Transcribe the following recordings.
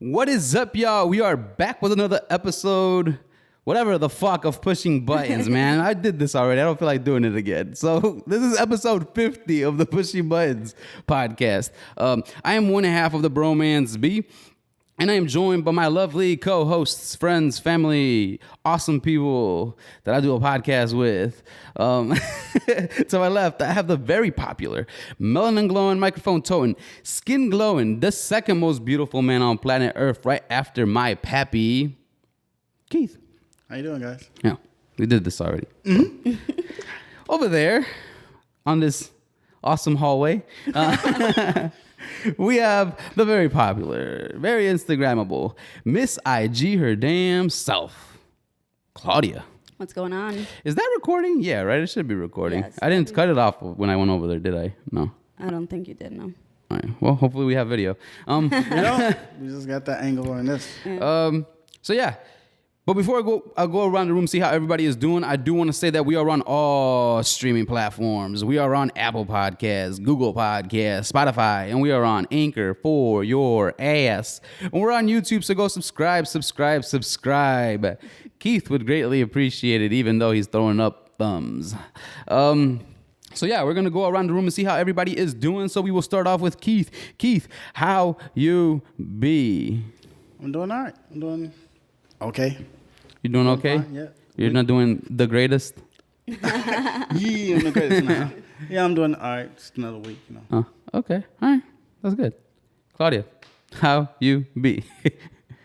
What is up, y'all? We are back with another episode, whatever the fuck, of Pushing Buttons, man. I did this already. I don't feel like doing it again. So this is episode 50 of the Pushing Buttons podcast. I am one half of the Bromance B, and I am joined by my lovely co-hosts, friends, family, awesome people that I do a podcast with. To my left, I have the very popular, melanin glowing, microphone toting, skin glowing, the second most beautiful man on planet Earth, right after my pappy, Keith. How you doing, guys? Yeah, we did this already. Mm-hmm. Over there, on this awesome hallway, we have the very popular, very Instagrammable Miss IG her damn self, Claudia. What's going on? Is that recording? Yeah, right? It should be recording. Yes. I didn't cut it off when I went over there, did I? No. I don't think you did, no. All right. Well, hopefully we have video. You know, we just got that angle on this. So yeah. But before I'll go around the room, see how everybody is doing. I do want to say that we are on all streaming platforms. We are on Apple Podcasts, Google Podcasts, Spotify, and we are on Anchor for your ass. And we're on YouTube, so go subscribe. Keith would greatly appreciate it, even though he's throwing up thumbs. So yeah, we're gonna go around the room and see how everybody is doing. So we will start off with Keith. Keith, how you be? I'm doing all right. I'm doing okay. You doing okay? Fine, yeah. You're not doing the greatest? Yeah, I'm the greatest now. Yeah, I'm doing all right. Just another week, you know. Oh, okay. All right. That's good. Claudia, how you be?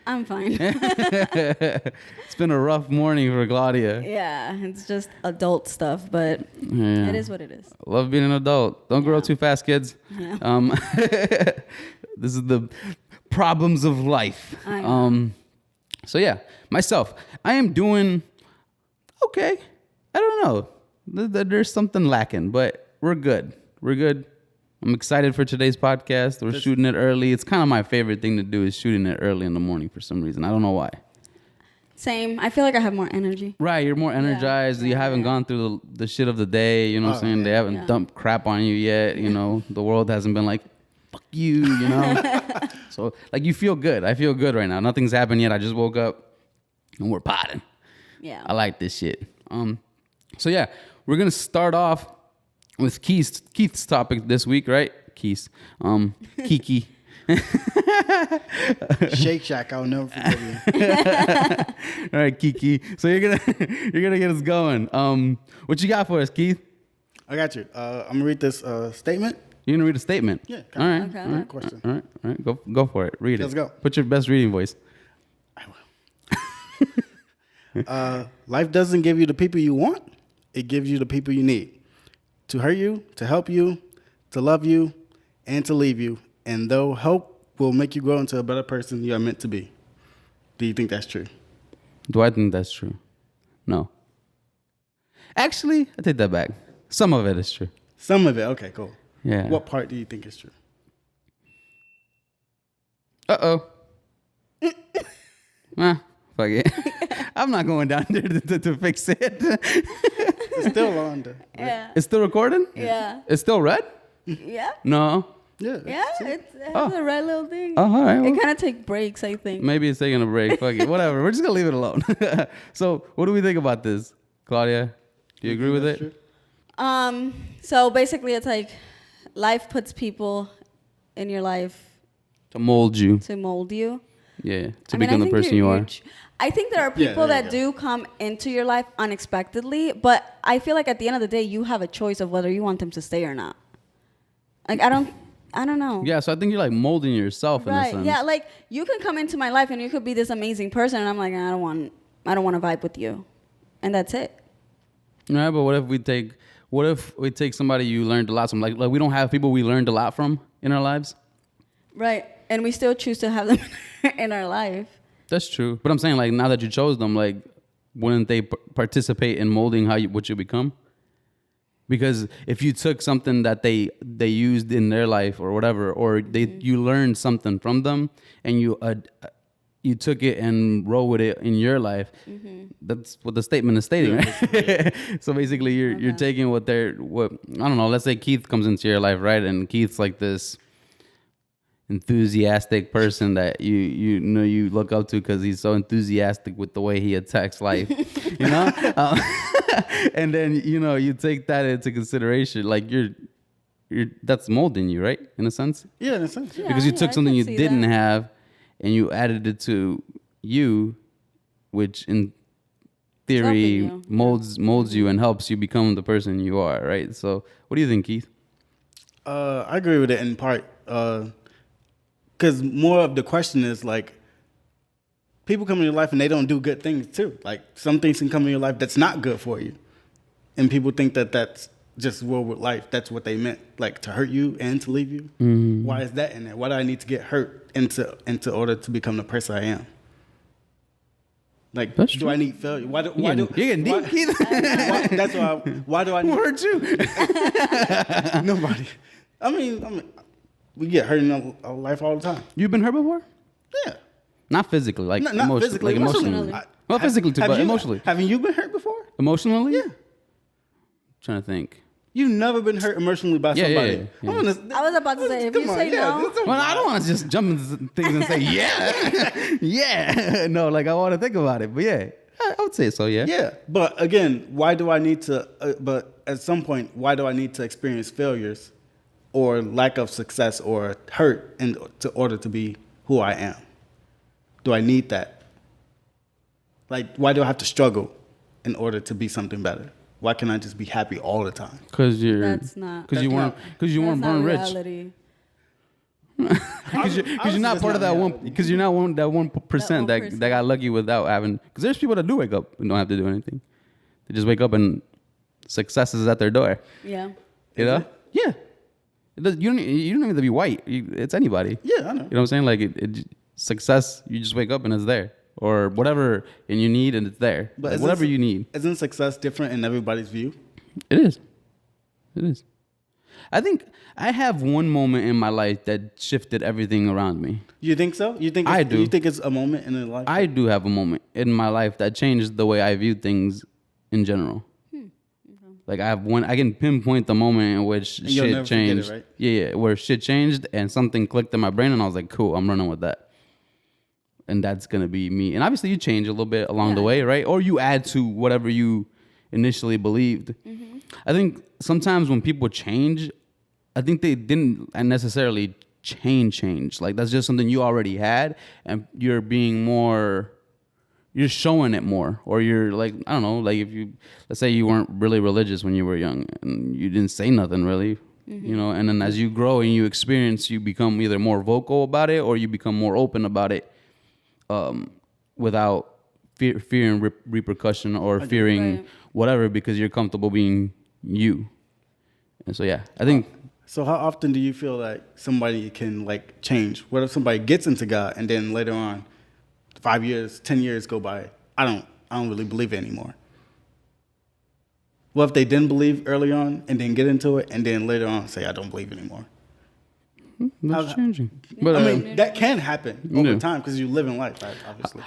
I'm fine. It's been a rough morning for Claudia. Yeah, it's just adult stuff, but Yeah. it is what it is. Love being an adult. Don't grow too fast, kids. Yeah. This is the problems of life. I know. So yeah, myself, I am doing okay. I don't know. There's something lacking, but we're good. We're good. I'm excited for today's podcast. We're shooting it early. It's kind of my favorite thing to do is shooting it early in the morning for some reason. I don't know why. Same. I feel like I have more energy. Right, you're more energized. You haven't gone through the shit of the day. You know what I'm saying? yeah. They haven't dumped crap on you yet. You know, the world hasn't been like, fuck you, you know? So, like, you feel good. I feel good right now. Nothing's happened yet. I just woke up and we're potting. Yeah. I like this shit. So, yeah, we're going to start off with Keith's topic this week, right? Keith's. Kiki. Shake Shack, I'll never forget you. All right, Kiki. So you're gonna get us going. What you got for us, Keith? I got you. I'm gonna read this statement. You're gonna read a statement. Yeah. All right. Okay. All right. Question. All right. Go for it. Read it. Let's go. Put your best reading voice. Life doesn't give you the people you want. It gives you the people you need. To hurt you, to help you, to love you, and to leave you. And though help will make you grow into a better person you are meant to be. Do you think that's true? Do I think that's true? No. Actually, I take that back. Some of it is true. Some of it. Okay, cool. Yeah. What part do you think is true? Uh-oh. Fuck it. I'm not going down there to fix it. It's still on the... Yeah. It's still recording? Yeah. It's still red? Yeah. No. Yeah. Yeah. It has a red little thing. Oh, all right. It Well, kind of take breaks, I think. maybe it's taking a break. Fuck it. Whatever. We're just going to leave it alone. So, what do we think about this? Claudia, do you agree with That's it? true? So basically it's like life puts people in your life To mold you. to mold you. Yeah. To I mean, become I the think person you are. I think there are Yeah, people there you that do come into your life unexpectedly, but I feel like at the end of the day, you have a choice of whether you want them to stay or not. Like, I don't know. Yeah, so I think you're like molding yourself in a Right. sense. Yeah, like you can come into my life and you could be this amazing person, and I'm like, I don't want to vibe with you, and that's it. Right, but what if we take What if we take somebody you learned a lot from? Like we don't have people we learned a lot from in our lives. Right. And we still choose to have them in our life. That's true. But I'm saying, like, now that you chose them, like, wouldn't they participate in molding what you become? Because if you took something that they used in their life or whatever, or you learned something from them, and you took it and roll with it in your life, that's what the statement is stating, right? So basically, you're taking what I don't know. Let's say Keith comes into your life, right? And Keith's like this enthusiastic person that you know you look up to because he's so enthusiastic with the way he attacks life, you know. And then you take that into consideration, like you're that's molding you, right? In a sense. Yeah, in a sense. Yeah. Because you took something you didn't that. have and you added it to you, which in theory molds you and helps you become the person you are, right? So what do you think, Keith? I agree with it in part. Because more of the question is like, people come in your life and they don't do good things too. Like some things can come in your life that's not good for you, and people think that that's just world with life. That's what they meant, like to hurt you and to leave you. Mm-hmm. Why is that in there? Why do I need to get hurt into order to become the person I am? Like, do I need failure? Why do you're getting deep, Keith? That's why. Why do I need? Who hurt you? Nobody. I mean. We get hurt in our life all the time. You've been hurt before? Yeah. Not physically, like not physically. like emotionally. Well, physically too, but emotionally. Haven't you been hurt before? Emotionally? Yeah. I'm trying to think. You've never been hurt emotionally by somebody. Yeah. I was about to say, if you say no. Well, I don't want to just jump into things and say, yeah. Yeah. No, like I want to think about it. But yeah, I would say so, yeah. Yeah. But again, why do I need to, but at some point, why do I need to experience failures or lack of success or hurt in order to be who I am? Do I need that? Like, why do I have to struggle in order to be something better? Why can't I just be happy all the time? Because you weren't born rich. Because you're not part of that one. Because you're not that 1% that got lucky without having. Because there's people that do wake up and don't have to do anything. They just wake up and success is at their door. Yeah. You know? Yeah. You don't even have to be white. It's anybody. Yeah, I know. You know what I'm saying? Like success, you just wake up and it's there, or whatever, and you need and it's there. But like whatever you need. Isn't success different in everybody's view? It is. It is. I think I have one moment in my life that shifted everything around me. You think so? You think I do. You think it's a moment in your life? I do have a moment in my life that changed the way I view things in general. Like I can pinpoint the moment in which shit changed. It, right? Yeah, where shit changed and something clicked in my brain, and I was like, "Cool, I'm running with that." And that's gonna be me. And obviously, you change a little bit along the way, right? Or you add to whatever you initially believed. Mm-hmm. I think sometimes when people change, I think they didn't necessarily change. Like that's just something you already had, and you're being more. You're showing it more, or you're like, I don't know, like if let's say you weren't really religious when you were young and you didn't say nothing really, you know, and then as you grow and you experience, you become either more vocal about it or you become more open about it without fearing repercussion or fearing whatever, because you're comfortable being you. And so, yeah, I think. So how often do you feel like somebody can like change? What if somebody gets into God and then later on, 5 years, 10 years go by, I don't really believe it anymore? What if they didn't believe early on and then get into it and then later on say, I don't believe anymore? That's changing. But I mean, that can happen over time because you live in life, right? Obviously.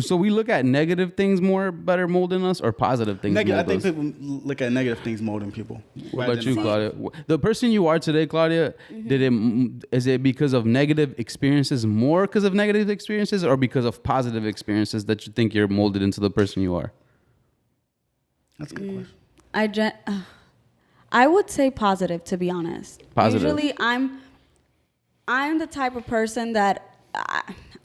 So we look at negative things better molding us, or positive things molding us? I think people look at negative things molding people. What about you, Claudia? The person you are today, Claudia, is it because of negative experiences, more because of negative experiences, or because of positive experiences that you think you're molded into the person you are? That's a good question. I would say positive, to be honest. Positive. Usually I'm the type of person that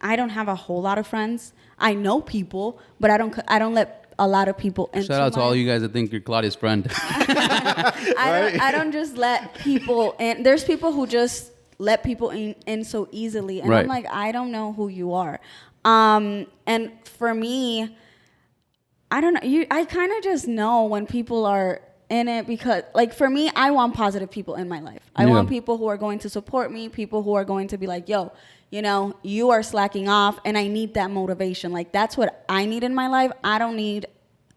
I don't have a whole lot of friends. I know people, but I don't let a lot of people into Shout out to all you guys that think you're Claudia's friend. I don't just let people in. There's people who just let people in so easily. And I'm like, I don't know who you are. And for me, I don't know. I kind of just know when people are in it because, like, for me, I want positive people in my life. I want people who are going to support me, people who are going to be like, yo, you know, you are slacking off, and I need that motivation. Like, that's what I need in my life. I don't need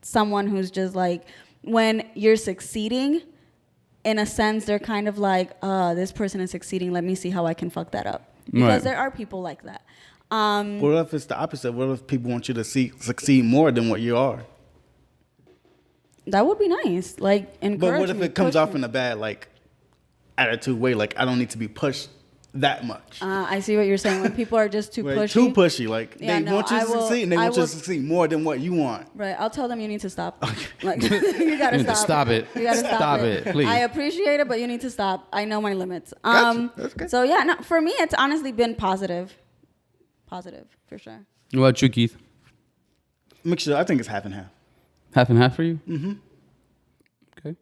someone who's just like, when you're succeeding, in a sense, they're kind of like, this person is succeeding. Let me see how I can fuck that up. Because there are people like that. What if it's the opposite? What if people want you to succeed more than what you are? That would be nice. Like, encourage But what if me, it comes off me. in a bad, like, attitude way? Like, I don't need to be pushed that much. I see what you're saying. When people are just too pushy. Too pushy. Like, Yeah, they no, want you to succeed, and they want you to succeed more than what you want. Right. I'll tell them you need to stop. Like, you gotta You need to stop it. You gotta stop it, please. I appreciate it, but you need to stop. I know my limits. Gotcha. That's good. So yeah, no, for me, it's honestly been positive. Positive, for sure. What about you, Keith? Mixture. I think it's half and half. Half and half for you? Mm-hmm. Okay.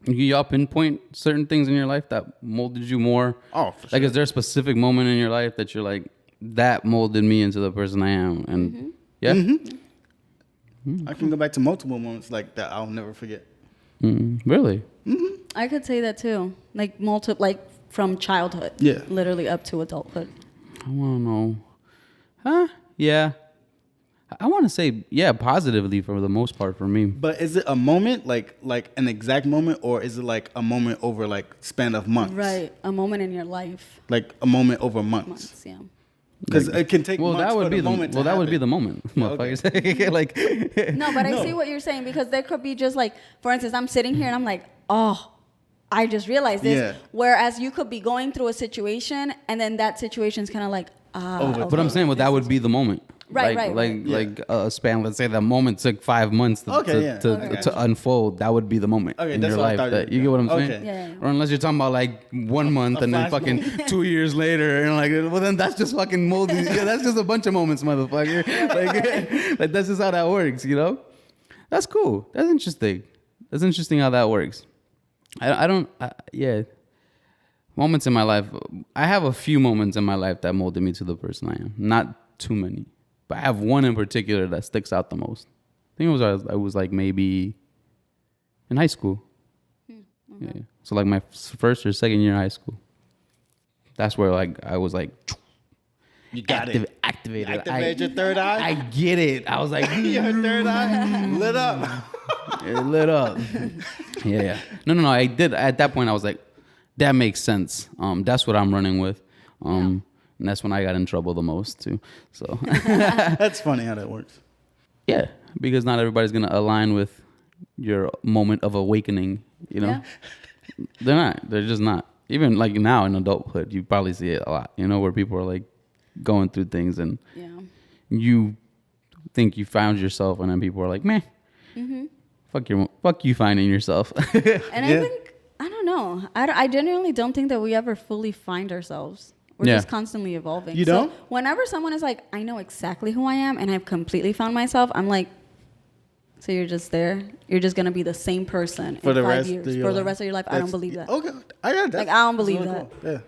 Y'all pinpoint certain things in your life that molded you more? Oh, for Like, sure. is there a specific moment in your life that you're like, that molded me into the person I am? And yeah? I can go back to multiple moments like that I'll never forget. Really? I could say that too. Like like from childhood. Yeah. Literally up to adulthood. I want to know. Huh? Yeah. I want to say, yeah, positively for the most part for me. But is it a moment, like an exact moment, or is it like a moment over like span of months? Right. A moment in your life. Like a moment over months. Months, yeah. Because it can take Well, months that would for be the the moment. well, to that would be happen. the moment, motherfuckers. Like, No, but I No. see what you're saying because there could be just like, for instance, I'm sitting here and I'm like, oh, I just realized this. Yeah. Whereas you could be going through a situation and then that situation's kind of like, Over. but I'm saying, well, that would be the moment. Right, like, right, like, right. like a span. Let's say the moment took 5 months to Okay, yeah. Okay. to unfold. That would be the moment Okay, in that's your what I life. thought That, you you get what I'm okay. saying? Yeah. Or unless you're talking about like 1 month and then flash fucking moment. 2 years later, and like, well, then that's just fucking moldy. Yeah, that's just a bunch of moments, motherfucker. Like that's just how that works, you know? That's cool. That's interesting. That's interesting how that works. Yeah. Moments in my life. I have a few moments in my life that molded me to the person I am. Not too many, but I have one in particular that sticks out the most. I think I was like maybe in high school. Yeah. So like my first or second year in high school. That's where like I was like You got it. activated. Activate your third eye. I get it. I was like, Your third eye lit up. it lit up. Yeah. No. I did. At that point, I was like, that makes sense. That's what I'm running with. And that's when I got in trouble the most too. So That's funny how that works. yeah, because not everybody's gonna align with your moment of awakening. You know, Yeah. they're not. They're just not. Even like now in adulthood, you probably see it a lot. You know, where people are like going through things and Yeah. you think you found yourself, and then people are like, "Meh, fuck you finding yourself." And Yeah. I think, I don't know. I genuinely don't think that we ever fully find ourselves. We're Yeah. just constantly evolving. You don't? So whenever someone is like, I know exactly who I am and I've completely found myself, I'm like, so you're just there? You're just going to be the same person For in the 5 rest years. of your For the life. rest of your life. I don't believe that. Okay, I got that. Like, I don't believe That's really cool. Yeah,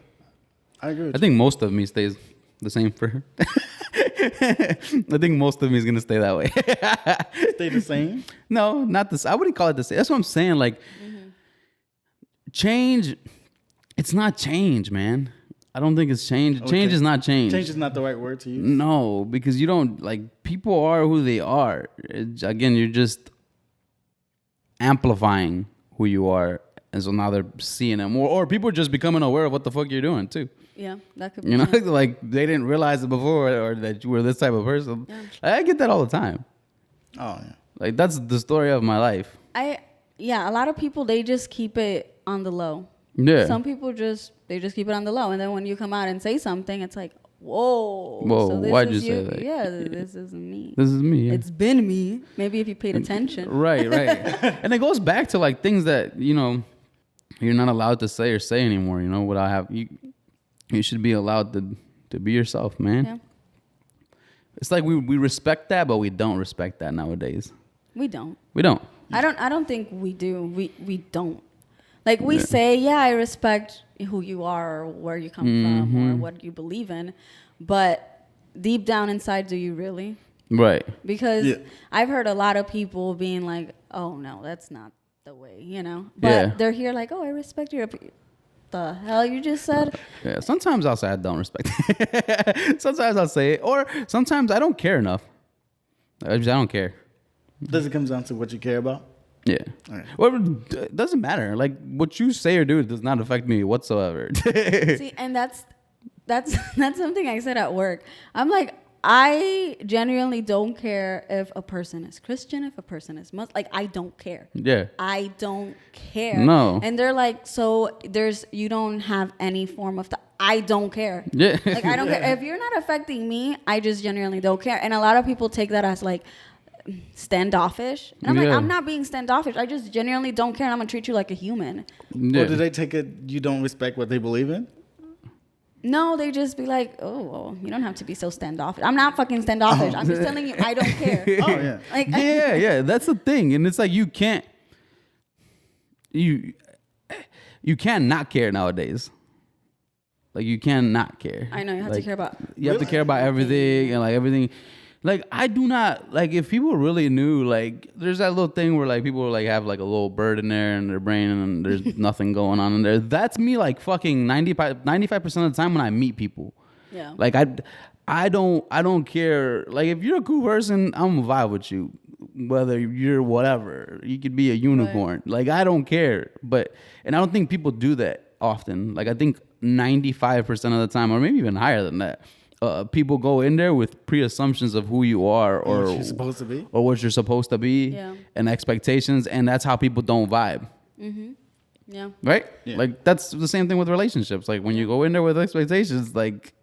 I agree with I think most of me stays the same for her. I think most of me is gonna stay that way. you. Stay the same. No, not this. I wouldn't call it the same. That's what I'm saying. Like, change. It's not change, man. I don't think it's change. Change Okay. is not change. Change is not the right word to use. No, because you don't like people are who they are. Again, you're just amplifying who you are, and so now they're seeing it more, or people are just becoming aware of what the fuck you're doing too. Yeah, that could be. You know, true. like they didn't realize it before, or that you were this type of person. Yeah. I get that all the time. Oh yeah. Like that's the story of my life. Yeah, a lot of people, they just keep it on the low. Yeah. Some people they just keep it on the low. And then when you come out and say something, it's like, whoa. Whoa, so this why'd is you say that? Yeah, this isn't me. This is me. Yeah. It's been me. Maybe if you paid attention. Right. And it goes back to like things that, you know, you're not allowed to say or say anymore, you know, without you should be allowed to be yourself, man. Yeah. It's like we respect that, but we don't respect that nowadays. We don't. We don't. I don't think we do. We don't. Like we say, yeah, I respect who you are or where you come from or what you believe in, but deep down inside, do you really? Right. Because Yeah. I've heard a lot of people being like, "Oh no, that's not the way, you know. But Yeah. they're here like, oh, I respect your opinion. The hell you just said? Yeah, sometimes I'll say I don't respect it. Sometimes I'll say it. Or sometimes I don't care enough. I don't care. Does it come down to what you care about? Yeah. Alright. Well, it doesn't matter. Like, what you say or do does not affect me whatsoever. See, and that's something I said at work. I'm like, I genuinely don't care if a person is Christian, if a person is Muslim. Like, I don't care. Yeah. I don't care. No. And they're like, so you don't have any form of I don't care. Yeah. Like, I don't care. If you're not affecting me, I just genuinely don't care. And a lot of people take that as like standoffish. And I'm like, Yeah. I'm not being standoffish. I just genuinely don't care. And I'm going to treat you like a human. Yeah. Or do they take it you don't respect what they believe in? No, they just be like, oh, well, you don't have to be so standoffish. I'm not fucking standoffish. I'm just telling you, I don't care. Oh, yeah. Like, Yeah. That's the thing. And it's like you can't not care nowadays. Like, you can not care. I know, you have to care about. You have to care about everything and like everything. Like, I do not, like, if people really knew, like, there's that little thing where like people like have like a little bird in there in their brain and there's nothing going on in there. That's me like fucking 95% of the time when I meet people. Yeah. Like, I don't care. Like, if you're a cool person, I'm gonna vibe with you. Whether you're whatever, you could be a unicorn. Like, I don't care. And I don't think people do that often. Like, I think 95% of the time, or maybe even higher than that, people go in there with pre-assumptions of who you are or What you're supposed to be. or what you're supposed to be, Yeah. and expectations, and that's how people don't vibe. Yeah. Right? Yeah. Like, that's the same thing with relationships. Like, when you go in there with expectations, like,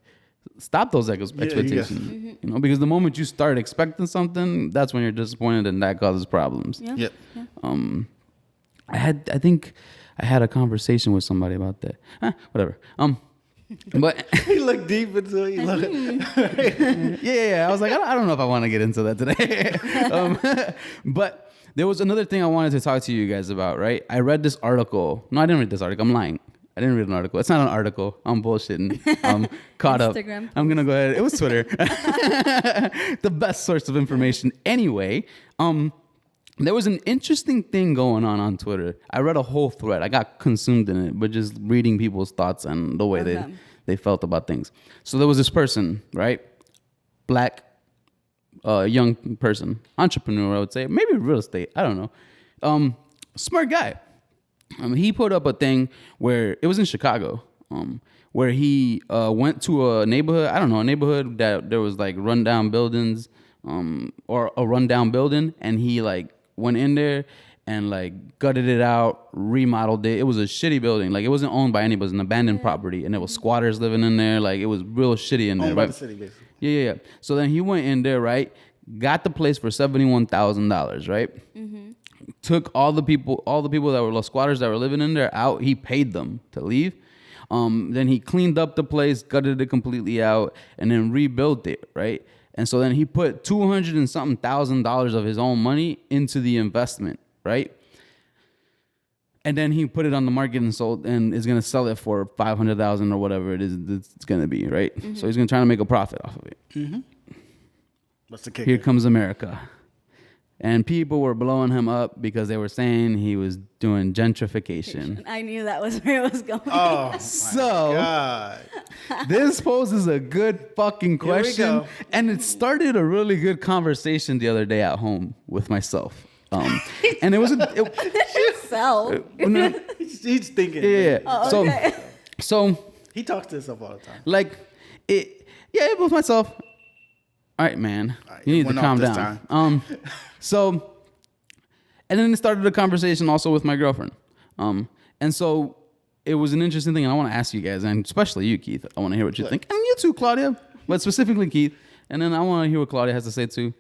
stop those expectations. You know, because the moment you start expecting something, that's when you're disappointed, and that causes problems. Yeah. Yep. I think I had a conversation with somebody about that. Whatever. But He looked deep into it. He looked, yeah. I was like, I don't know if I want to get into that today. But there was another thing I wanted to talk to you guys about, right? I read this article. No, I didn't read this article. I'm lying. I didn't read an article. It's not an article. I'm bullshitting. I'm caught up. Instagram. I'm going to go ahead. It was Twitter. The best source of information. Anyway, there was an interesting thing going on Twitter. I read a whole thread. I got consumed in it, but just reading people's thoughts and the way Okay. they felt about things. So there was this person, right? Black, young person, entrepreneur, I would say, maybe real estate. I don't know. Smart guy. He put up a thing where it was in Chicago, where he went to a neighborhood. I don't know, a neighborhood that there was like rundown buildings, or a rundown building, and he like went in there and like gutted it out, remodeled it. It was a shitty building. Like, it wasn't owned by anybody. It was an abandoned property, and there was squatters living in there. Like, it was real shitty in there. owned by Right? the city, basically. Yeah. So then he went in there, right? Got the place for $71,000, right? Took all the people that were squatters that were living in there out. He paid them to leave. Then he cleaned up the place, gutted it completely out, and then rebuilt it, right? And so then he put $200 and something thousand of his own money into the investment, right? And then he put it on the market and sold, and is gonna sell it for $500,000 or whatever it is it's gonna be, right? So he's gonna try to make a profit off of it. What's the kicker? Here comes America. And people were blowing him up because they were saying he was doing gentrification. I knew that was where it was going. Oh, So God. this poses a good fucking Here we question. go. And it started a really good conversation the other day at home with myself. And it was Yourself. He's thinking. yeah. Oh, okay. So He talks to himself all the time. like it was myself. All right, man. All right, You need to went off calm this down. So, and then it started a conversation also with my girlfriend. And so it was an interesting thing, and I want to ask you guys, and especially you, Keith. I want to hear what you think, and you too, Claudia, but specifically Keith. And then I want to hear what Claudia has to say too.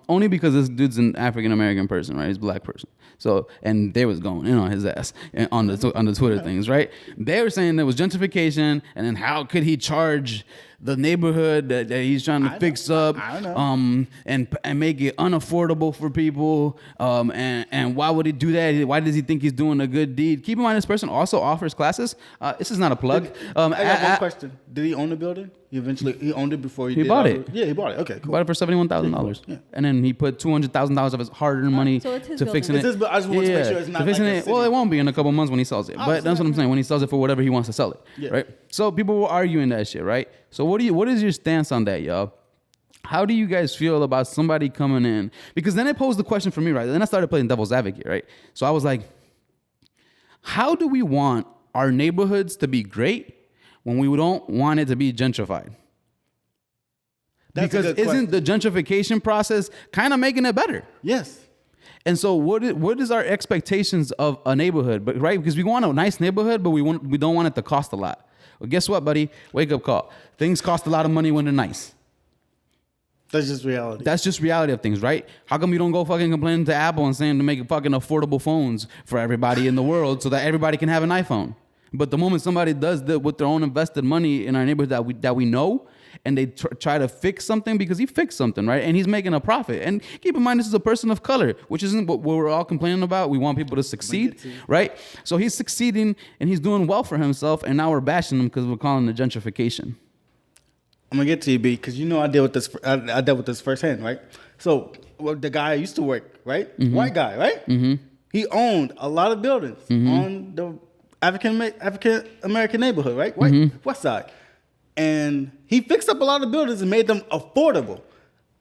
Only because this dude's an African American person, right? He's a black person. So, and they was going in on his ass on the Twitter things, right? They were saying there was gentrification, and then how could he charge the neighborhood that he's trying to fix up, I know. and make it unaffordable for people. And why would he do that? Why does he think he's doing a good deed? Keep in mind, this person also offers classes. This is not a plug. I got one question. Did he own the building? He owned it before he bought it. Yeah, he bought it. Okay, cool. Bought it for $71,000, Yeah. and then he put $200,000 of his hard-earned money so it's his to building. fixing It's it. his, but I just want to make sure it's not to fixing like a it. Well, city. it won't be in a couple months when he sells it, but that's what I'm saying. When he sells it for whatever he wants to sell it, Yeah. right? So people were arguing that shit, right? So what is your stance on that, y'all? How do you guys feel about somebody coming in? Because then it posed the question for me, right? Then I started playing devil's advocate, right? So I was like, how do we want our neighborhoods to be great when we don't want it to be gentrified? That's a Because good isn't the gentrification process kind of making it better? Yes. And so what is our expectations of a neighborhood? But right, because we want a nice neighborhood, but we don't want it to cost a lot. Well, guess what, buddy? Wake up call. Things cost a lot of money when they're nice. That's just reality. That's just reality of things, right? How come you don't go fucking complaining to Apple and saying to make fucking affordable phones for everybody in the world so that everybody can have an iPhone? But the moment somebody does that with their own invested money in our neighborhood that we know, and they try to fix something because he fixed something, right? And he's making a profit. And keep in mind, this is a person of color, which isn't what we're all complaining about. We want people to succeed, right? So he's succeeding and he's doing well for himself. And now we're bashing him because we're calling it gentrification. I'm gonna get to you, B, because you know I dealt with this. I dealt with this firsthand, right? So the guy I used to work, right? White guy, right? Mm-hmm. He owned a lot of buildings on the African American neighborhood, right? West Side. And he fixed up a lot of buildings and made them affordable.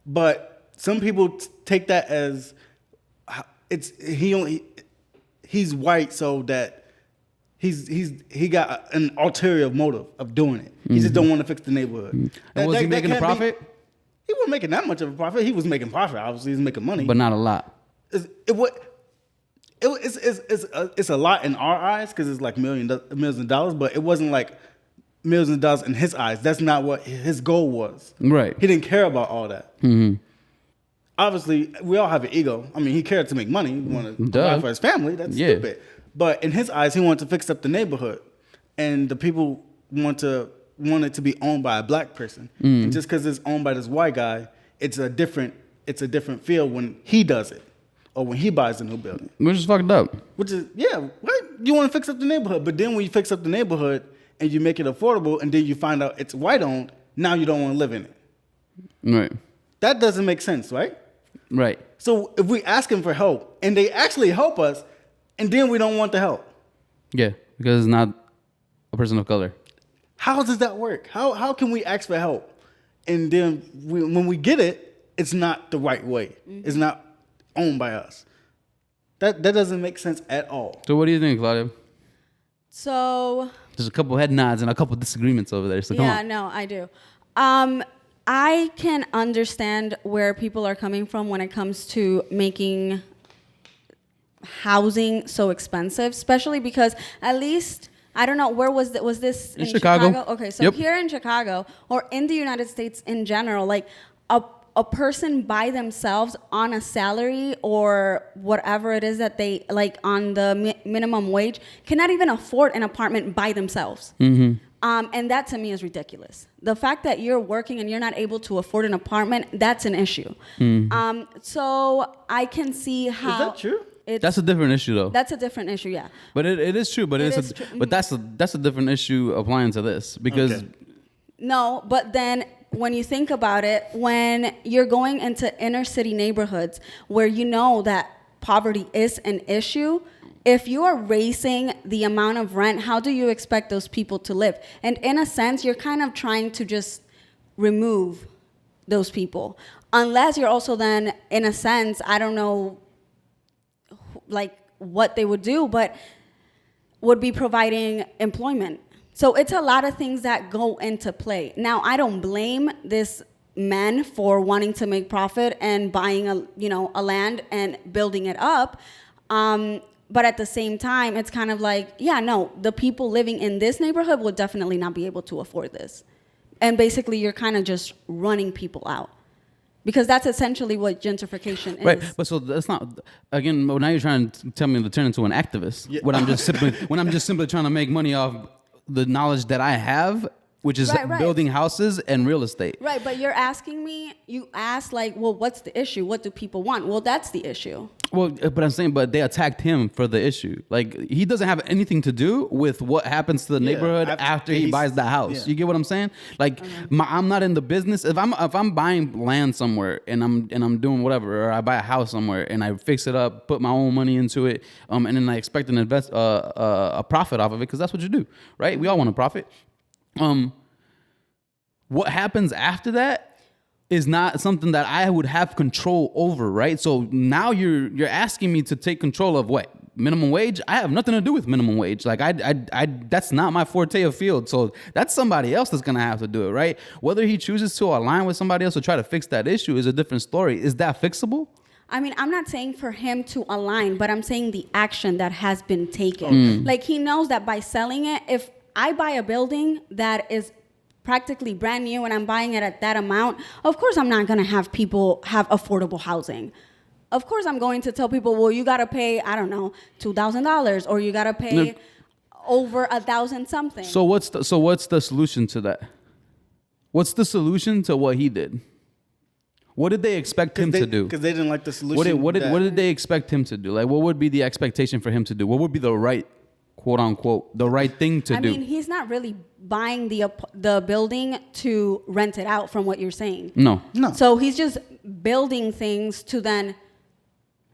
But some people take that as he's white, so that he got an ulterior motive of doing it. He just don't want to fix the neighborhood. And was he making a profit? He wasn't making that much of a profit. He was making profit. Obviously, he was making money. But not a lot. It's a lot in our eyes because it's like millions of dollars, but it wasn't like millions of dollars in his eyes. That's not what his goal was. Right. He didn't care about all that. Obviously, we all have an ego. I mean, he cared to make money. He wanted to provide for his family. That's stupid. But in his eyes, he wanted to fix up the neighborhood, and the people want it to be owned by a black person. And just because it's owned by this white guy, it's a different feel when he does it or when he buys a new building. Which is fucked up. Which is right. You want to fix up the neighborhood, but then when you fix up the neighborhood and you make it affordable, and then you find out it's white owned, now you don't want to live in it. Right. That doesn't make sense, right? Right. So if we ask them for help and they actually help us, and then we don't want the help, Yeah, because it's not a person of color. how does that work? How can we ask for help, and then when we get it, it's not the right way. It's not owned by us. That doesn't make sense at all. So what do you think, Claudia? So There's a couple head nods and a couple disagreements over there. So come yeah, on. no, I do. I can understand where people are coming from when it comes to making housing so expensive, especially because at least I don't know where was this In Chicago. Okay, so Yep. here in Chicago or in the United States in general, like a person by themselves on a salary or whatever it is that they like on the minimum wage cannot even afford an apartment by themselves. And that to me is ridiculous. The fact that you're working and you're not able to afford an apartment, that's an issue. So I can see how. Is that true? That's a different issue, though. That's a different issue, yeah. But it is true. But It is true. but that's a different issue applying to this because Okay. No, but then when you think about it, when you're going into inner city neighborhoods where you know that poverty is an issue, if you are raising the amount of rent, how do you expect those people to live? And in a sense, you're kind of trying to just remove those people. Unless you're also then, in a sense, I don't know, like what they would do, but would be providing employment. So it's a lot of things that go into play. Now, I don't blame this man for wanting to make profit and buying a land and building it up. But at the same time, it's kind of like, yeah, no, the people living in this neighborhood will definitely not be able to afford this. And basically, you're kind of just running people out. Because that's essentially what gentrification is. right. But so that's not again. Now you're trying to tell me to turn into an activist. Yeah. When I'm just simply trying to make money off the knowledge that I have which is Right. building houses and real estate. Right, but you're asking me, you asked like, well, what's the issue? What do people want? Well, that's the issue. Well, but I'm saying, but they attacked him for the issue. Like, he doesn't have anything to do with what happens to the neighborhood after he buys the house. Yeah. You get what I'm saying? Like, I'm not in the business. If I'm buying land somewhere and I'm doing whatever, or I buy a house somewhere and I fix it up, put my own money into it, and then I expect an a profit off of it, because that's what you do, right? We all want a profit. What happens after that is not something that I would have control over, right? So now you're asking me to take control of what? Minimum wage? I have nothing to do with minimum wage. Like, I that's not my forte of field. So that's somebody else that's gonna have to do it, right? Whether he chooses to align with somebody else or try to fix that issue is a different story. Is that fixable? I mean, I'm not saying for him to align, but I'm saying the action that has been taken. Like, he knows that by selling it, if I buy a building that is practically brand new and I'm buying it at that amount, of course I'm not going to have people have affordable housing. Of course I'm going to tell people, well, you got to pay, I don't know, $2,000, or you got to pay over 1,000 something. So what's the solution to that? What's the solution to what he did? What did they expect him to do? Because they didn't like the solution. What did they expect him to do? Like, what would be the expectation for him to do? What would be the right, quote unquote, the right thing to do? I mean, he's not really buying the building to rent it out, from what you're saying. No. So he's just building things to then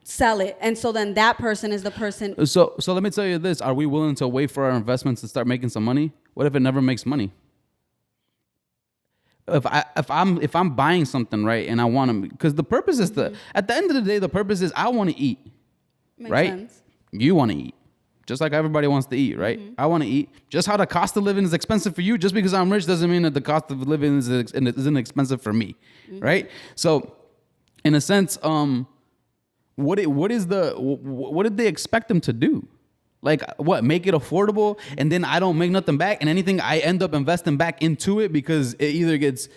sell it, and so then that person is the person. So let me tell you this: are we willing to wait for our investments to start making some money? What if it never makes money? If I'm buying something, right, and I want to, because the purpose is at the end of the day, the purpose is I want to eat, Makes right? sense. You want to eat. Just like everybody wants to eat, right? I want to eat. Just how the cost of living is expensive for you, just because I'm rich doesn't mean that the cost of living isn't expensive for me, right? So, in a sense, what did they expect them to do? Like, what, make it affordable, and then I don't make nothing back, and anything I end up investing back into it because it either gets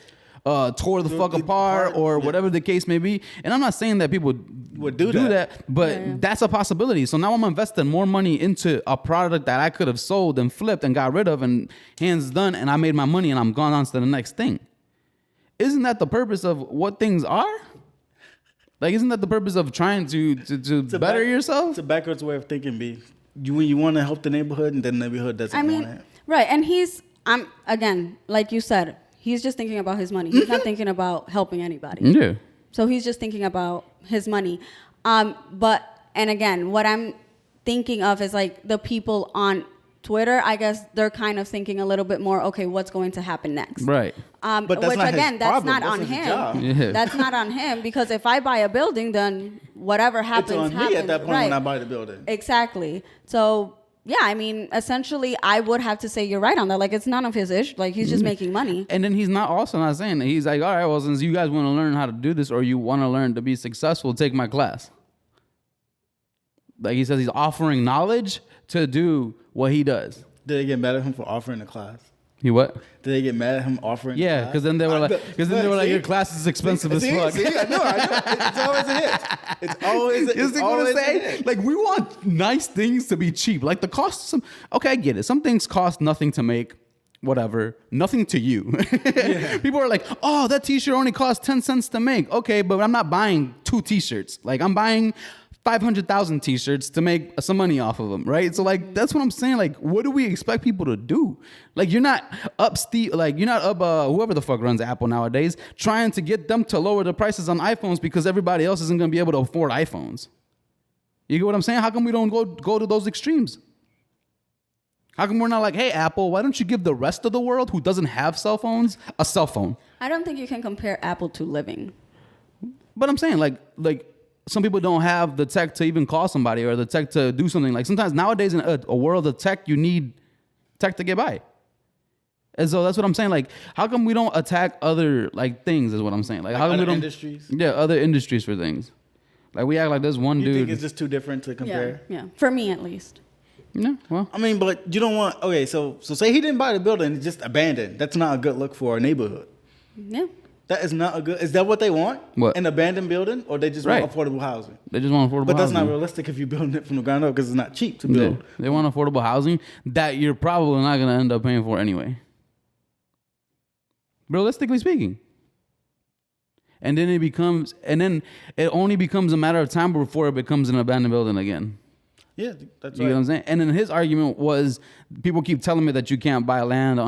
tore the fuck apart or whatever the case may be. And I'm not saying that people would do that, but that's a possibility. So now I'm investing more money into a product that I could have sold and flipped and got rid of, and hands done, and I made my money and I'm gone on to the next thing. Isn't that the purpose of what things are? Like, isn't that the purpose of trying to better yourself? It's a backwards way of thinking, B. When you want to help the neighborhood, and then the neighborhood doesn't want it. Right, and I'm again, like you said, he's just thinking about his money. He's not thinking about helping anybody. Yeah. So he's just thinking about his money. But again, what I'm thinking of is like the people on Twitter. I guess they're kind of thinking a little bit more, okay, what's going to happen next? Right. But that's which not again, his that's problem. not That's on his him. job. Yeah. That's not on him, because if I buy a building, then whatever happens, It's on happens. me at that point right. when I buy the building. Exactly. So yeah, I mean, essentially, I would have to say you're right on that. Like, it's none of his issue. Like, he's just making money. And then he's not saying that. He's like, all right, well, since you guys want to learn how to do this, or you want to learn to be successful, take my class. Like, he says he's offering knowledge to do what he does. Did they get mad at him for offering the class? He what? Did they get mad at him offering? Yeah, the class? because then they were like, your class is expensive as fuck. See, I know. It's always a hit. It's always a hit. Like, we want nice things to be cheap. Like, the cost of okay, I get it. Some things cost nothing to make, whatever, nothing to you. Yeah. People are like, oh, that t-shirt only costs 10 cents to make. Okay, but I'm not buying 2 t-shirts. Like, I'm buying 500,000 t-shirts to make some money off of them, right? So, like, that's what I'm saying. Like, what do we expect people to do? Like, you're not up whoever the fuck runs Apple nowadays, trying to get them to lower the prices on iPhones because everybody else isn't going to be able to afford iPhones. You get what I'm saying? How come we don't go to those extremes? How come we're not like, hey, Apple, why don't you give the rest of the world who doesn't have cell phones a cell phone? I don't think you can compare Apple to living. But I'm saying, like some people don't have the tech to even call somebody or the tech to do something. Like, sometimes nowadays in a world of tech, you need tech to get by. And so that's what I'm saying. Like, how come we don't attack other like things is what I'm saying. Like, how come we don't industries? Yeah, other industries for things. Like, we act like there's one You dude. think it's just too different to compare? Yeah. For me, at least. Yeah, well. I mean, but you don't want. Okay, so say he didn't buy the building, it's just abandoned. That's not a good look for a neighborhood. Yeah. That is not a good. Is that what they want? What? An abandoned building, or they just Right. want affordable housing? They just want affordable But that's housing. not realistic if you're building it from the ground up because it's not cheap to Yeah. build. They want affordable housing that you're probably not going to end up paying for anyway. realistically speaking. And then it only becomes a matter of time before it becomes an abandoned building again. Yeah, that's You know what I'm saying? And then his argument was, people keep telling me that you can't buy land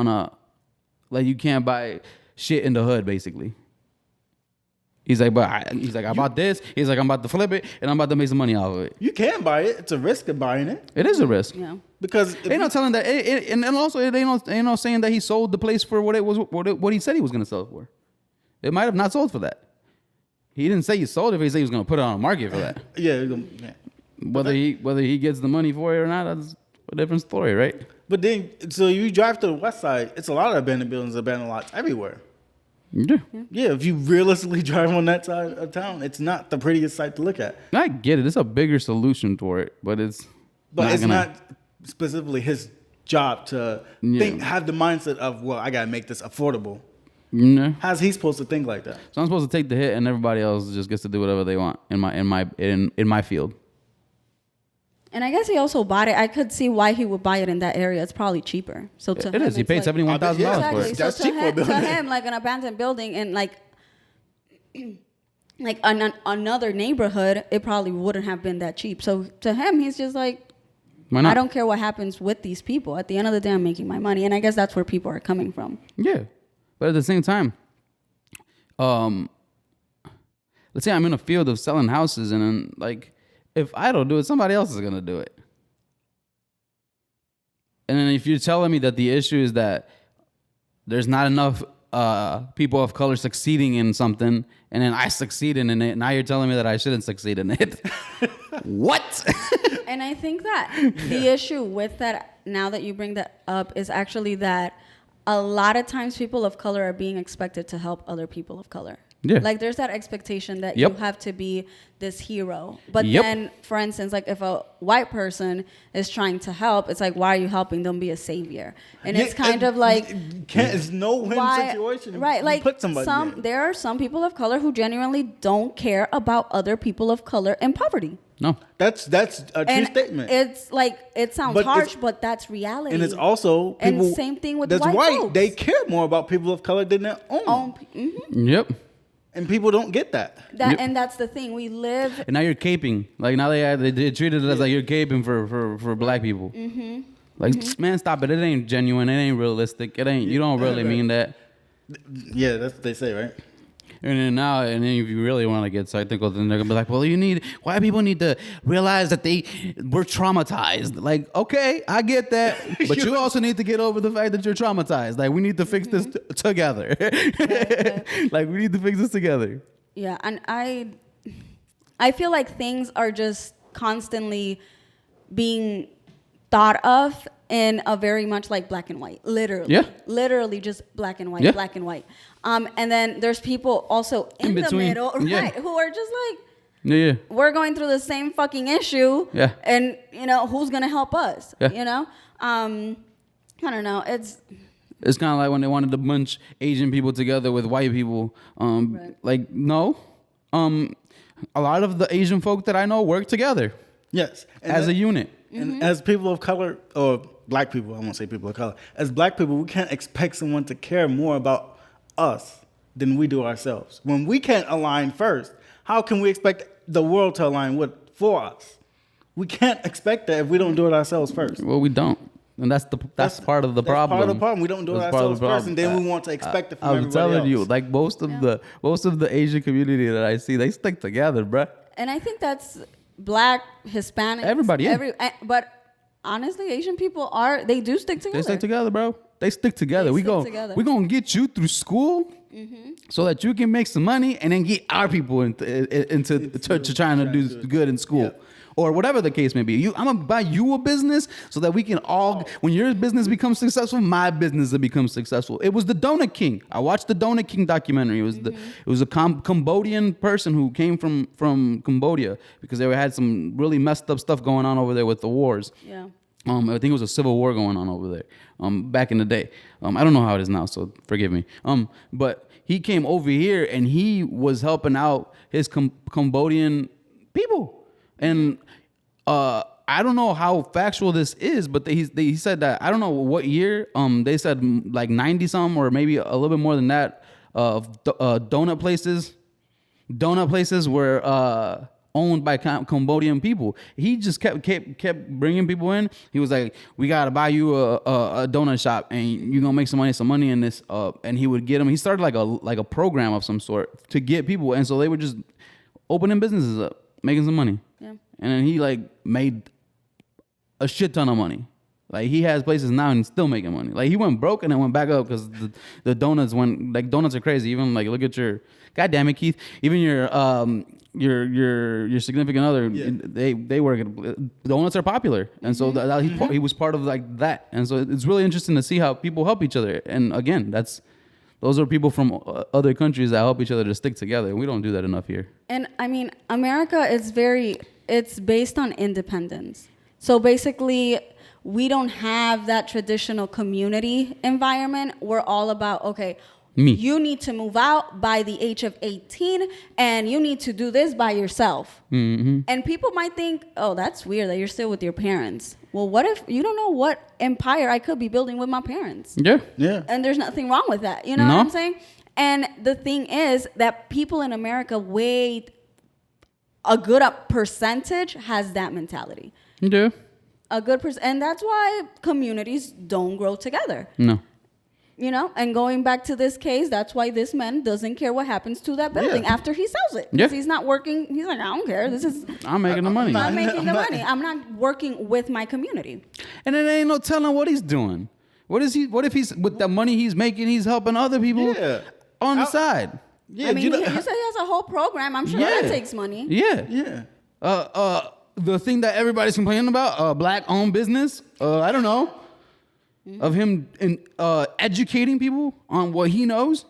you can't buy shit in the hood, basically. He's like, I bought this. He's like, I'm about to flip it, and I'm about to make some money off of it. You can buy it. It's a risk of buying it. It is a risk. Yeah. Because They're not telling that, and also it ain't no saying that he sold the place for what he said he was gonna sell it for. It might have not sold for that. He didn't say he sold it, but he said he was gonna put it on the market for that. yeah. Whether he gets the money for it or not, that's a different story, right? But then, so you drive to the west side, it's a lot of abandoned buildings, abandoned lots everywhere. Yeah. Yeah, if you realistically drive on that side of town, it's not the prettiest sight to look at. I get it. It's a bigger solution for it, but it's not specifically his job to have the mindset of, well, I gotta make this affordable. Yeah. How's he supposed to think like that? So I'm supposed to take the hit, and everybody else just gets to do whatever they want in my field. And I guess he also bought it. I could see why he would buy it in that area. It's probably cheaper. So to It him, is. He it's paid like, $71,000 Yeah, for exactly. it. That's So cheap for a building. to him, like an abandoned building and like another neighborhood, it probably wouldn't have been that cheap. So to him, he's just like, Why not? I don't care what happens with these people. At the end of the day, I'm making my money. And I guess that's where people are coming from. Yeah, but at the same time, let's say I'm in a field of selling houses, and then, like, if I don't do it, somebody else is gonna do it. And then if you're telling me that the issue is that there's not enough people of color succeeding in something, and then I succeed in it, now you're telling me that I shouldn't succeed in it. What? And I think that the issue with that, now that you bring that up, is actually that a lot of times people of color are being expected to help other people of color. Yeah. Like there's that expectation that Yep. you have to be this hero. But Yep. then, for instance, like if a white person is trying to help, it's like, why are you helping them be a savior? And it's kind of like, it's no win why, situation. right? You Like put somebody in. there are some people of color who genuinely don't care about other people of color in poverty. No. That's a true And statement. it's like, it sounds But harsh, it's- but that's reality. And it's also And people same thing with that's white white. folks. They care more about people of color than their own. Yep. And people don't get that. That and that's the thing. We live. And now you're caping. Like now they treated it as like you're caping for black people. Mm-hmm. Like man, stop it. It ain't genuine. It ain't realistic. It ain't. You don't really mean that. Yeah, that's what they say, right? And then if you really want to get technical, then they're gonna be like, well, white people need to realize that they were traumatized. Like, okay, I get that, but you also need to get over the fact that you're traumatized. Like, we need to fix this together. Like, we need to fix this together. Yeah, and I feel like things are just constantly being thought of in a very much like black and white, literally. Yeah. Literally just black and white, Yeah. black and white. And then there's people also in the between. middle, Yeah. right, who are just like, Yeah. we're going through the same fucking issue. Yeah. And, who's going to help us? Yeah. I don't know. It's kind of like when they wanted to bunch Asian people together with white people. Right. Like, no. A lot of the Asian folk that I know work together Yes. And as a unit. And as people of color, or black people, I won't say people of color, as black people, we can't expect someone to care more about us than we do ourselves. When we can't align first, how can we expect the world to align for us? We can't expect that if we don't do it ourselves first. Well, we don't. And that's part of the problem. Part of the problem. We don't do it That's part of ourselves the first, problem. and then we want to expect it from I'm everybody telling else. you, like most of the Asian community that I see, they stick together, bruh. And I think that's black, Hispanic, Everybody, yeah. But honestly, Asian people they do stick together. They stick together, bro. They stick together. They we stick go. together. We gonna get you through school, so that you can make some money, and then get our people into trying to do good in school. Yeah. Or whatever the case may be. I'm gonna buy you a business so that we can all, when your business becomes successful, my business will become successful. It was the Donut King. I watched the Donut King documentary. It was a Cambodian person who came from Cambodia because they had some really messed up stuff going on over there with the wars. Yeah. I think it was a civil war going on over there back in the day. I don't know how it is now, so forgive me. But he came over here and he was helping out his Cambodian people. And I don't know how factual this is, but he said that I don't know what year. They said like 90 something or maybe a little bit more than that of donut places were owned by Cambodian people. He just kept bringing people in. He was like, "We gotta buy you a donut shop, and you're gonna make some money in this." And he would get them. He started like a program of some sort to get people, and so they were just opening businesses up, making some money. Yeah. And then he like made a shit ton of money. Like he has places now and he's still making money. Like he went broke and then went back up because the donuts went, like donuts are crazy. Even like look at your, God damn it, Keith. Even your significant other, they work. Donuts are popular, and so he was part of like that. And so it's really interesting to see how people help each other. And again, those are people from other countries that help each other to stick together. We don't do that enough here. And I mean, America is it's based on independence. So basically, we don't have that traditional community environment. We're all about, okay, you need to move out by the age of 18 and you need to do this by yourself. Mm-hmm. And people might think, oh, that's weird that you're still with your parents. Well, what if you don't know what empire I could be building with my parents? Yeah. Yeah. And there's nothing wrong with that. You know what I'm saying? And the thing is that people in America, a good percentage has that mentality. Yeah. A good percent. And that's why communities don't grow together. No. You know, and going back to this case, that's why this man doesn't care what happens to that building after he sells it. Yeah. He's not working. He's like, I don't care. I'm making the money. I'm making the money. I'm not working with my community. And it ain't no telling what he's doing. What if he's with the money he's making, he's helping other people on the side. Yeah, I mean, you said he has a whole program. I'm sure that takes money. Yeah. Yeah. The thing that everybody's complaining about, black-owned business. I don't know. Of him educating people on what he knows.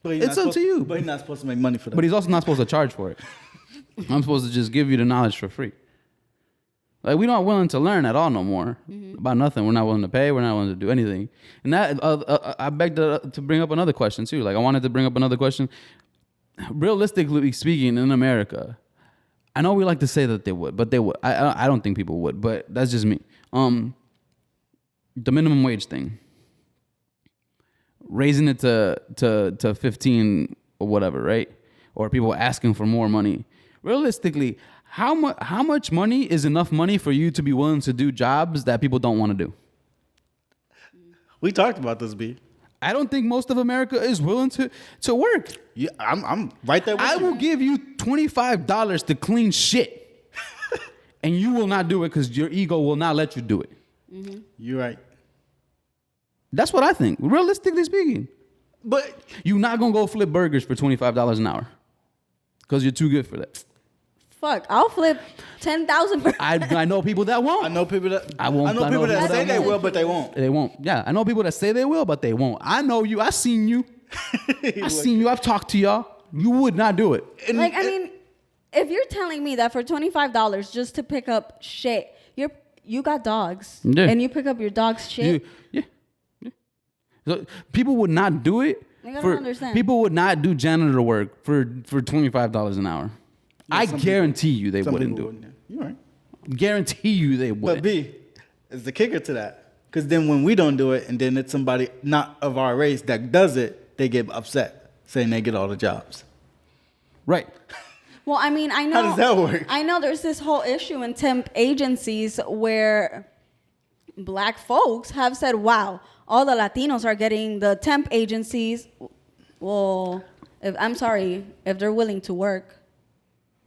It's up to you. But he's not supposed to make money for that. But he's also not supposed to charge for it. I'm supposed to just give you the knowledge for free. Like, we're not willing to learn at all no more about nothing. We're not willing to pay. We're not willing to do anything. And that I beg to bring up another question too. Like, I wanted to bring up another question. Realistically speaking, in America, I know we like to say that they would, but they would. I don't think people would, but that's just me. The minimum wage thing, raising it to 15 or whatever, right? Or people asking for more money. Realistically, how much money is enough money for you to be willing to do jobs that people don't want to do? We talked about this, B. I don't think most of America is willing to work. Yeah, I'm right there with you. I will give you $25 to clean shit, and you will not do it because your ego will not let you do it. Mm-hmm. You're right. That's what I think, realistically speaking. But you're not going to go flip burgers for $25 an hour because you're too good for that. Fuck, I'll flip 10,000. I know people that won't. I know people that I won't. I know people that say they will, but they won't. They won't. Yeah, I know people that say they will, but they won't. I know you. I seen you. I've talked to y'all. You would not do it. Like, I mean, if you're telling me that for $25 just to pick up shit, you got dogs, and you pick up your dog's shit. Yeah. So people would not do it. Like, I don't understand. People would not do janitor work for $25 an hour. Yeah, I guarantee you they wouldn't do it. You're right. Guarantee you they wouldn't. But B is the kicker to that. Because then when we don't do it, and then it's somebody not of our race that does it, they get upset, saying they get all the jobs. Right. Well, I mean, I know. How does that work? I know there's this whole issue in temp agencies where black folks have said, wow, all the Latinos are getting the temp agencies. Well, I'm sorry, if they're willing to work.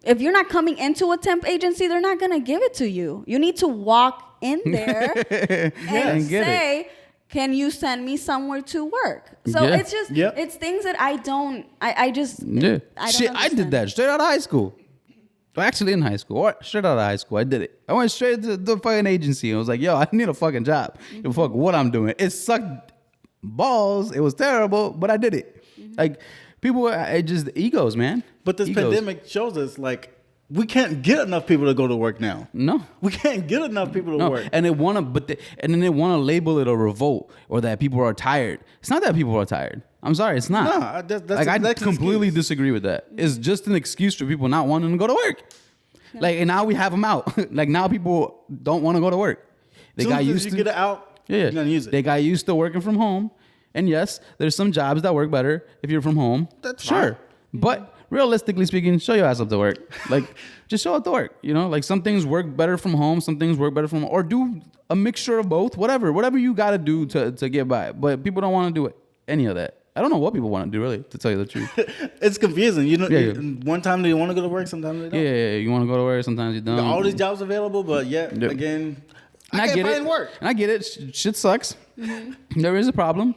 If you're not coming into a temp agency, they're not going to give it to you. You need to walk in there and say, can you send me somewhere to work? So it's just, it's things that I don't understand. I did that straight out of high school. Well, actually in high school, or straight out of high school, I did it. I went straight to the fucking agency. I was like, yo, I need a fucking job. Mm-hmm. Fuck what I'm doing. It sucked balls. It was terrible, but I did it. Mm-hmm. Like, people are just egos, man. But this pandemic shows us, like, we can't get enough people to go to work now. No, we can't get enough people to work. And then they want to label it a revolt or that people are tired. It's not that people are tired. I'm sorry, it's not. No, that's like, I completely disagree with that. It's just an excuse for people not wanting to go to work. Like, and now we have them out. Like, now people don't want to go to work. They got used you to get it out. Yeah, You're gonna use it. They got used to working from home. And yes, there's some jobs that work better if you're from home. That's sure. fine. But realistically speaking, show your ass up to work. Like, just show up to work. You know, like some things work better from home, some things work better from, or do a mixture of both. Whatever you got to do to get by. But people don't want to do any of that. I don't know what people want to do, really, to tell you the truth. It's confusing. You know, Yeah. one time they want to go to work, sometimes they don't. Yeah, you want to go to work, sometimes you don't. All these jobs available, but yet Yep. again, And I can't get find it. work. And I get it. Shit sucks. There is a problem.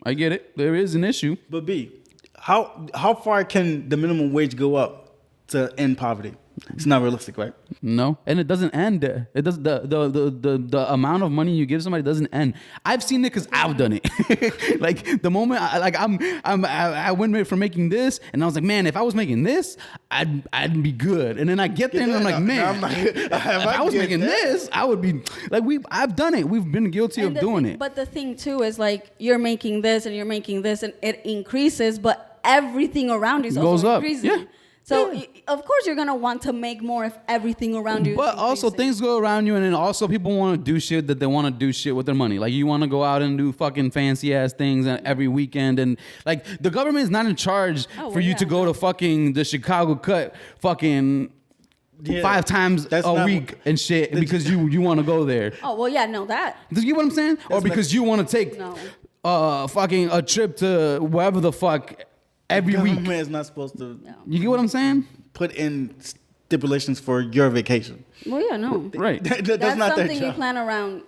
I get it. There is an issue. But B, how far can the minimum wage go up to end poverty? It's not realistic, right? No, and it doesn't end. It does the amount of money you give somebody doesn't end. I've seen it because I've done it. Like the moment I went from making this, and I was like, man, if I was making this, I'd be good. And then I get there, and I'm like, man, if I was making this, I would be like I've done it. We've been guilty of doing it. But the thing too is like you're making this and you're making this, and it increases, but everything around you is Goes also up. increasing. Yeah. So of course you're gonna want to make more if everything around you. Is But also increasing. things go around you, and then also people want to do shit that they want to do shit with their money. Like you want to go out and do fucking fancy ass things every weekend, and like the government is not in charge for you to go to fucking the Chicago Cut fucking Yeah. 5 times That's a not week and shit because you want to go there. Oh well, yeah, no that. Do you get what I'm saying? Or because you want to take No. fucking a trip to wherever the fuck every week. Government is not supposed to You get what I'm saying? put in stipulations for your vacation. Well, yeah, no. Right. That's That's not their something you job. plan around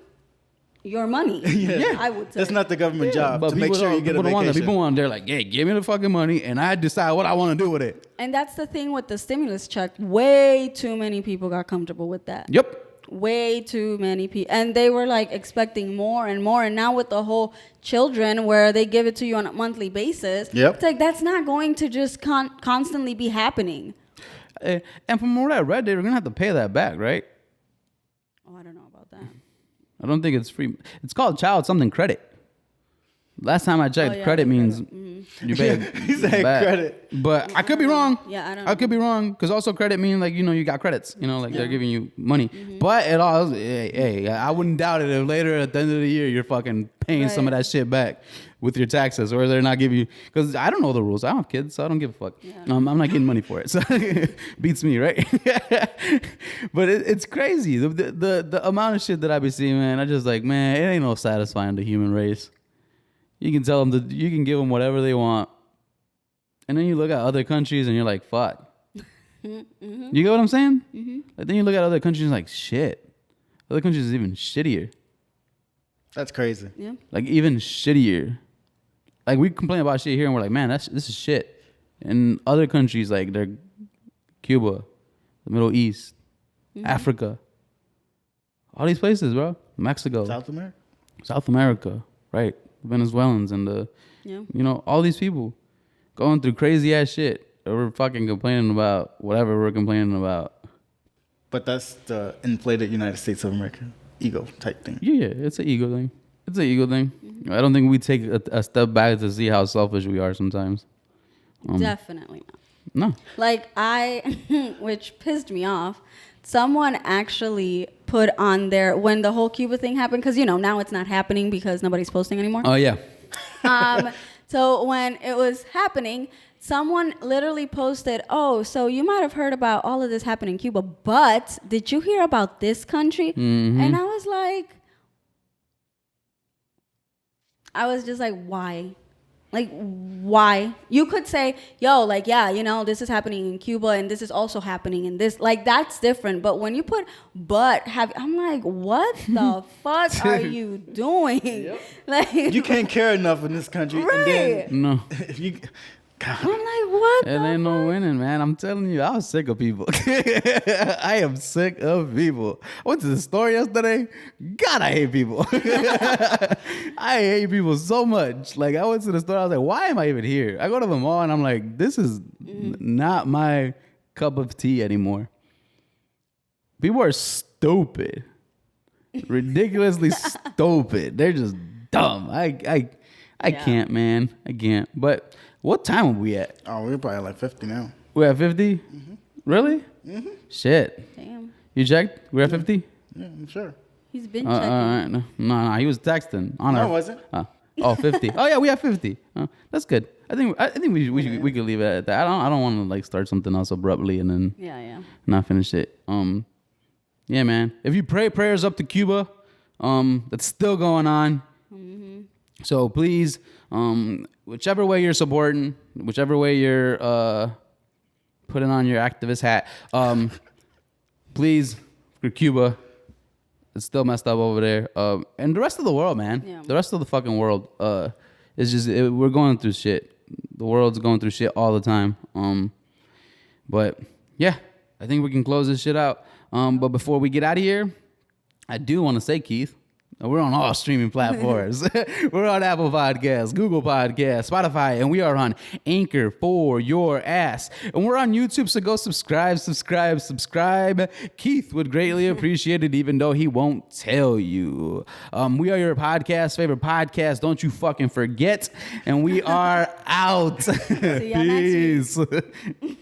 your money. Yeah. I would say That's not the government job But to make people sure you don't- get a people don't want that. vacation. People want they're like, hey, give me the fucking money and I decide what I want to do with it. And that's the thing with the stimulus check. Way too many people got comfortable with that. Yep. Way too many people. And they were like expecting more and more. And now with the whole children where they give it to you on a monthly basis, Yep. it's like that's not going to just constantly be happening. And from what I read, they were gonna have to pay that back, right? Oh, I don't know about that. I don't think it's free. It's called child something credit. Last time I checked, Oh, yeah, credit the means credit. you pay. He said back. credit. But I could be wrong. Yeah, I don't I could be wrong because also credit means like you got credits. Like they're giving you money. But it all, hey, I wouldn't doubt it if later at the end of the year you're fucking paying some of Right. that shit back with your taxes, or they're not giving you because I don't know the rules. I don't have kids, so I don't give a fuck. Yeah. I'm not getting money for it, so beats me, right? But it's crazy the amount of shit that I be seeing, man. I just like, man, it ain't no satisfying the human race. You can tell them you can give them whatever they want, and then you look at other countries and you're like, fuck. You get what I'm saying? Like, then you look at other countries and like, shit. Other countries is even shittier. That's crazy. Yeah. Like even shittier. Like we complain about shit here and we're like, man, this is shit. In other countries like they're Cuba, the Middle East, Africa, all these places, bro. Mexico, South America. right? Venezuelans and Yeah. all these people going through crazy ass shit. We're fucking complaining about whatever we're complaining about. But that's the inflated United States of America ego type thing. Yeah, it's an ego thing. It's an ego thing. I don't think we take a step back to see how selfish we are sometimes. Definitely not. No. Like which pissed me off. Someone actually put on there when the whole Cuba thing happened, because now it's not happening because nobody's posting anymore. Oh yeah. So when it was happening, someone literally posted, "Oh, so you might have heard about all of this happening in Cuba, but did you hear about this country?" And I was just like, why? Like, why? You could say, yo, like, yeah, this is happening in Cuba and this is also happening in this. Like, that's different. But when you put I'm like, what the fuck are you doing? Like, You can't care enough in this country. Right. And then No. if you, God, I'm like, what? It ain't no winning, man. I'm telling you, I was sick of people. I am sick of people. I went to the store yesterday. God, I hate people. I hate people so much. Like, I went to the store. I was like, why am I even here? I go to the mall and I'm like, this is not my cup of tea anymore. People are stupid. Ridiculously stupid. They're just dumb. I can't, man. I can't. But what time are we at? oh, we're probably like 50 now. We're at 50? Really? Mm-hmm. Shit. Damn. You checked? We're at 50? Yeah, I'm sure. He's been All checking. right. No. He was texting. On No, our, I wasn't. 50. Oh yeah, we have 50. That's good. I think we could leave it at that. I don't want to like start something else abruptly and then Yeah. not finish it. Yeah, man. If you pray prayers up to Cuba, that's still going on. Mm-hmm. So please, whichever way you're supporting, whichever way you're putting on your activist hat, please, for Cuba, it's still messed up over there. And the rest of the world, man. Yeah. The rest of the fucking world is just, we're going through shit. The world's going through shit all the time. But yeah, I think we can close this shit out. But before we get out of here, I do want to say, Keith, we're on all streaming platforms. We're on Apple Podcasts, Google Podcasts, Spotify, and we are on Anchor for your ass. And we're on YouTube, so go subscribe. Keith would greatly appreciate it, even though he won't tell you. We are your favorite podcast. Don't you fucking forget. And we are out. See y'all next week. Peace.